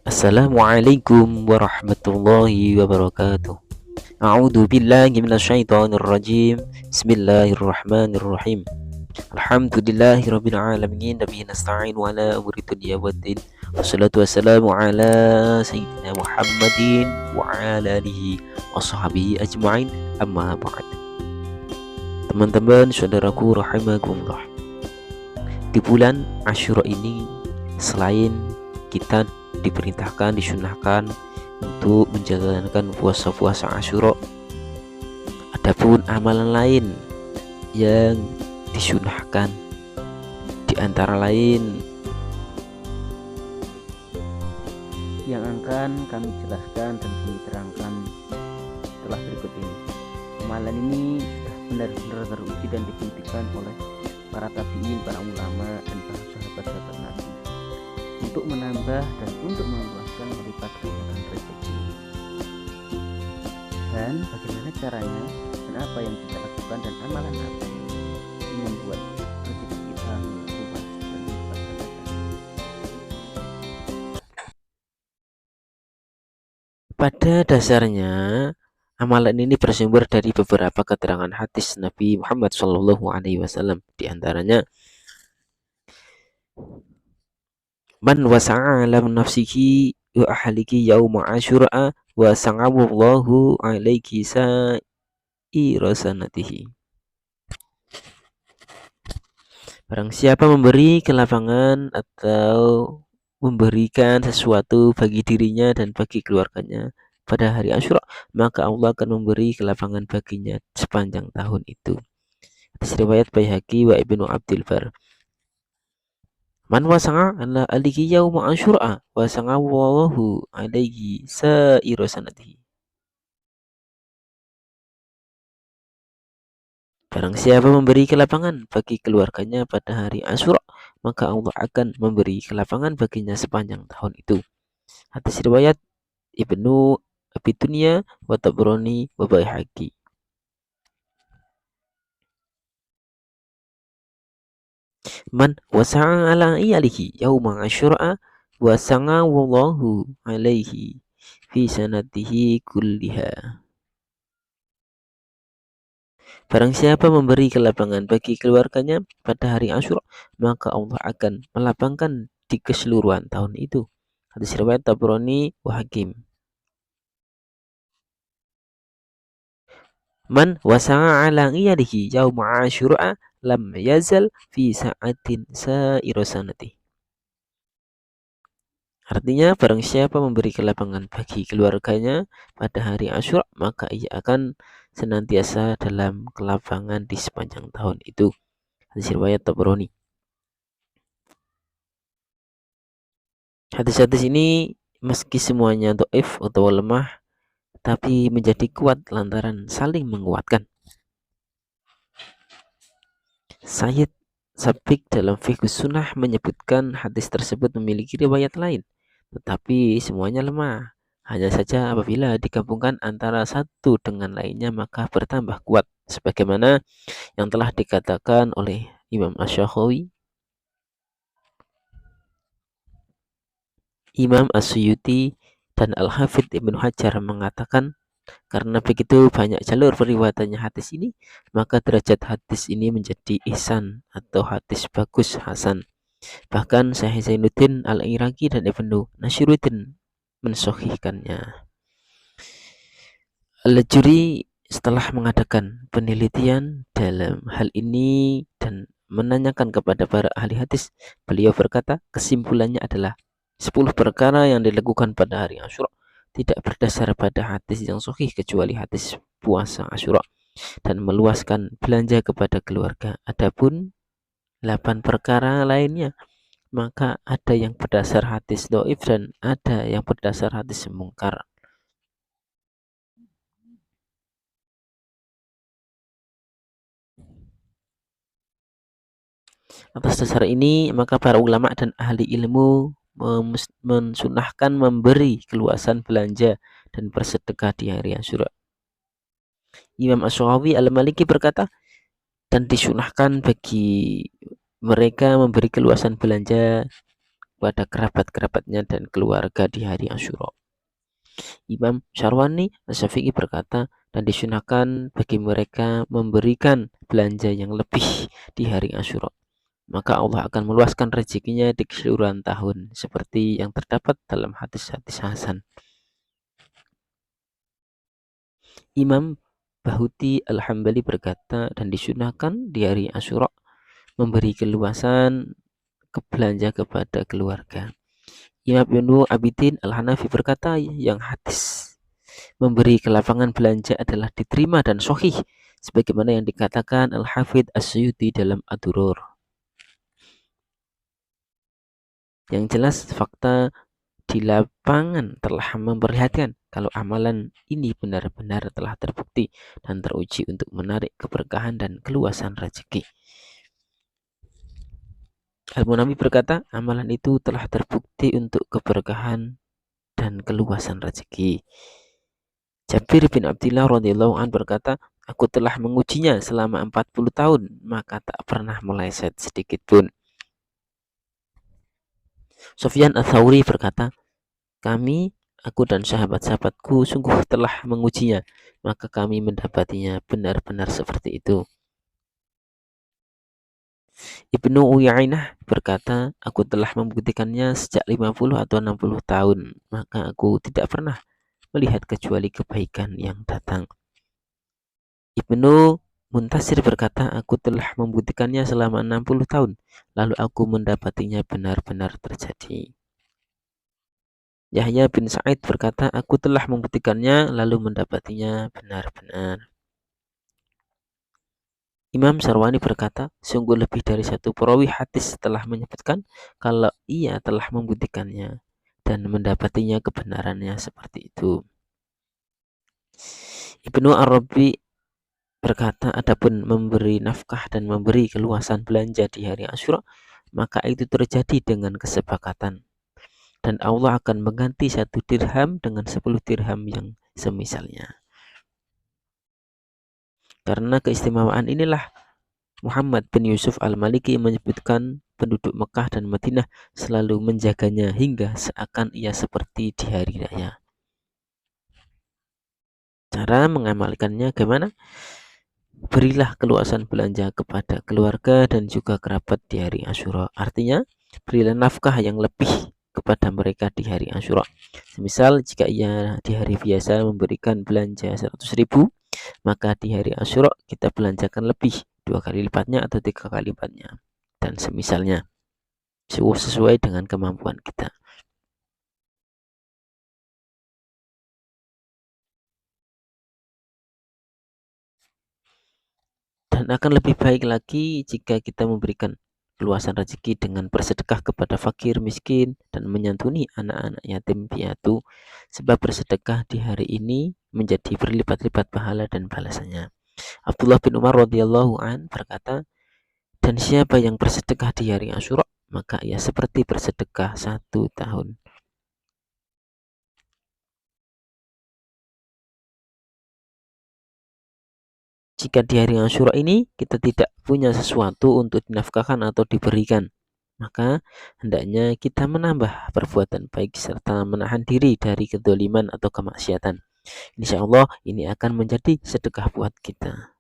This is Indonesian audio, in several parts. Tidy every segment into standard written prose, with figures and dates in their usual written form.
Assalamualaikum warahmatullahi wabarakatuh. A'udzu billahi minasyaitonir rajim. Bismillahirrahmanirrahim. Alhamdulillahirabbil alamin nabiy nasta'in wa ala umuri dunya waddin. Wassalatu wassalamu ala sayyidina Muhammadin wa ala alihi washabihi ajmain. Amma ba'd. Teman-teman, saudaraku rahimakumullah. Di bulan Asyura ini selain kita diperintahkan, disunahkan untuk menjalankan puasa-puasa Asyura, adapun amalan lain yang disunahkan, di antara lain yang akan kami jelaskan dan kami terangkan setelah berikut ini. Amalan ini sudah benar-benar teruji dan dibuktikan oleh para tabi'in, para ulama, dan para sahabat-sahabat Nabi untuk menambah dan untuk meluaskan melipat gandakan rezeki. Dan bagaimana caranya, dan apa yang kita lakukan, dan amalan apa yang membuat rezeki kita luas dan melipat gandakan. Pada dasarnya, amalan ini bersumber dari beberapa keterangan hadis Nabi Muhammad SAW. Di antaranya, man wasa'a lam nafsihi wa ahliki yauma asyura wa sangawallahu alaiki sa'ira sanatihi. Barang siapa memberi kelapangan atau memberikan sesuatu bagi dirinya dan bagi keluarganya pada hari Asyura, maka Allah akan memberi kelapangan baginya sepanjang tahun itu. Hadis riwayat Baihaqi wa Ibnu Abdul Bar. Man wasa'a ala alihi yauma asyura wa sangawallahu alaihi sa'ira sanatihi. Barang siapa memberi kelapangan bagi keluarganya pada hari Asyura, maka Allah akan memberi kelapangan baginya sepanjang tahun itu. Hadis riwayat Ibnu Abi Dunya wa Tabrani wa Baihaqi. Man wasa'a ala iyalihi yauma asyura wa sangawallahu alaihi fi sanatihi kulliha. Barang siapa memberi kelapangan bagi keluarganya pada hari Asyura, maka Allah akan melapangkan di keseluruhan tahun itu. Hadis riwayat Tabrani wa Hakim. Man wasa'a ala iyalihi yauma asyura lam yazal fi sa'atin sa'ira sanati. Artinya, barang siapa memberi kelapangan bagi keluarganya pada hari Asyura, maka ia akan senantiasa dalam kelapangan di sepanjang tahun itu. Hadis riwayat Tabrani. Hadis-hadis ini meski semuanya dhaif atau lemah, tapi menjadi kuat lantaran saling menguatkan. Sayyid Sabiq dalam Fiqh Sunnah menyebutkan hadis tersebut memiliki riwayat lain, tetapi semuanya lemah. Hanya saja apabila digabungkan antara satu dengan lainnya maka bertambah kuat, sebagaimana yang telah dikatakan oleh Imam Asy-Syafi'i, Imam As-Suyuti, dan Al-Hafidz Ibnu Hajar mengatakan, karena begitu banyak jalur periwayatannya hadis ini, maka derajat hadis ini menjadi ihsan atau hadis bagus hasan. Bahkan Syekh Zainuddin Al-Iraqi dan Ibnu Nashiruddin mensahihkannya. Al-Juri setelah mengadakan penelitian dalam hal ini dan menanyakan kepada para ahli hadis, beliau berkata, kesimpulannya adalah 10 perkara yang dilakukan pada hari Asyura tidak berdasar pada hadis yang sahih kecuali hadis puasa Asyura dan meluaskan belanja kepada keluarga. Adapun 8 perkara lainnya, maka ada yang berdasar hadis dhaif dan ada yang berdasar hadis mungkar. Atas dasar ini, maka para ulama dan ahli ilmu mensunahkan memberi keluasan belanja dan bersedekah di hari Asyura. Imam Asy-Syafi'i Al-Maliki berkata, dan disunahkan bagi mereka memberi keluasan belanja pada kerabat-kerabatnya dan keluarga di hari Asyura. Imam Syarwani Asy-Syafi'i berkata, dan disunahkan bagi mereka memberikan belanja yang lebih di hari Asyura. Maka Allah akan meluaskan rezekinya di keseluruhan tahun, seperti yang terdapat dalam hadis-hadis hasan. Imam Bahuti Al-Hambali berkata, dan disunahkan di hari Asyura memberi keluasan belanja kepada keluarga. Imam Ibnu Abidin Al-Hanafi berkata, yang hadis memberi kelapangan belanja adalah diterima dan sahih, sebagaimana yang dikatakan Al-Hafidz As-Suyuti dalam Ad-Durur. Yang jelas fakta di lapangan telah memperlihatkan kalau amalan ini benar-benar telah terbukti dan teruji untuk menarik keberkahan dan keluasan rezeki. Al-Munami berkata, amalan itu telah terbukti untuk keberkahan dan keluasan rezeki. Jabir bin Abdillah radhiyallahu anhu berkata, aku telah mengujinya selama 40 tahun, maka tak pernah meleset sedikit pun. Sufyan Ats-Tsauri berkata, aku dan sahabat-sahabatku sungguh telah mengujinya, maka kami mendapatinya benar-benar seperti itu. Ibnu Uyainah berkata, aku telah membuktikannya sejak 50 atau 60 tahun, maka aku tidak pernah melihat kecuali kebaikan yang datang. Ibnu Muntasir berkata, aku telah membuktikannya selama 60 tahun, lalu aku mendapatinya benar-benar terjadi. Yahya bin Sa'id berkata, aku telah membuktikannya lalu mendapatinya benar-benar. Imam Syarwani berkata, sungguh lebih dari satu perawi hadis telah menyebutkan kalau ia telah membuktikannya dan mendapatinya kebenarannya seperti itu. Ibnu Arabi berkata, adapun memberi nafkah dan memberi keluasan belanja di hari Asyura, maka itu terjadi dengan kesepakatan. Dan Allah akan mengganti 1 dirham dengan 10 dirham yang semisalnya. Karena keistimewaan inilah Muhammad bin Yusuf Al-Maliki menyebutkan penduduk Mekah dan Madinah selalu menjaganya hingga seakan ia seperti di hari raya. Cara mengamalkannya bagaimana? Berilah keluasan belanja kepada keluarga dan juga kerabat di hari Asyura. Artinya, berilah nafkah yang lebih kepada mereka di hari Asyura. Semisal jika ia di hari biasa memberikan belanja 100.000, maka di hari Asyura kita belanjakan lebih, 2 kali lipatnya atau 3 kali lipatnya, dan semisalnya, sesuai dengan kemampuan kita. Dan akan lebih baik lagi jika kita memberikan keluasan rezeki dengan bersedekah kepada fakir miskin dan menyantuni anak-anak yatim piatu, sebab bersedekah di hari ini menjadi berlipat-lipat pahala dan balasannya. Abdullah bin Umar radhiyallahu an berkata, dan siapa yang bersedekah di hari Asyura, maka ia seperti bersedekah 1 tahun. Jika di hari Asyura ini kita tidak punya sesuatu untuk dinafkahkan atau diberikan, maka hendaknya kita menambah perbuatan baik serta menahan diri dari kedzaliman atau kemaksiatan. Insya Allah ini akan menjadi sedekah buat kita.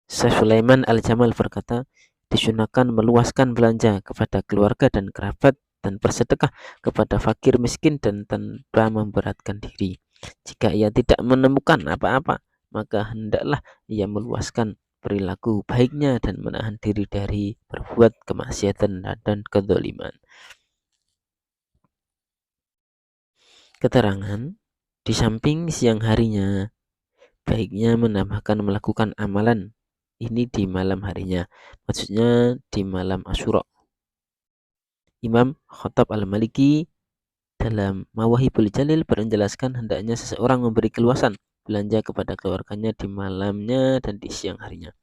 Syekh Sulaiman Al-Jamal berkata, disunahkan meluaskan belanja kepada keluarga dan kerabat dan bersedekah kepada fakir miskin dan tanpa memberatkan diri. Jika ia tidak menemukan apa-apa, maka hendaklah ia meluaskan perilaku baiknya dan menahan diri dari berbuat kemaksiatan dan kedzaliman. Keterangan, di samping siang harinya, baiknya menambahkan melakukan amalan ini di malam harinya, maksudnya di malam Asyura. Imam Khattab Al-Maliki dalam Mawahibul Jalil menjelaskan hendaknya seseorang memberi keluasan belanja kepada keluarganya di malamnya dan di siang harinya.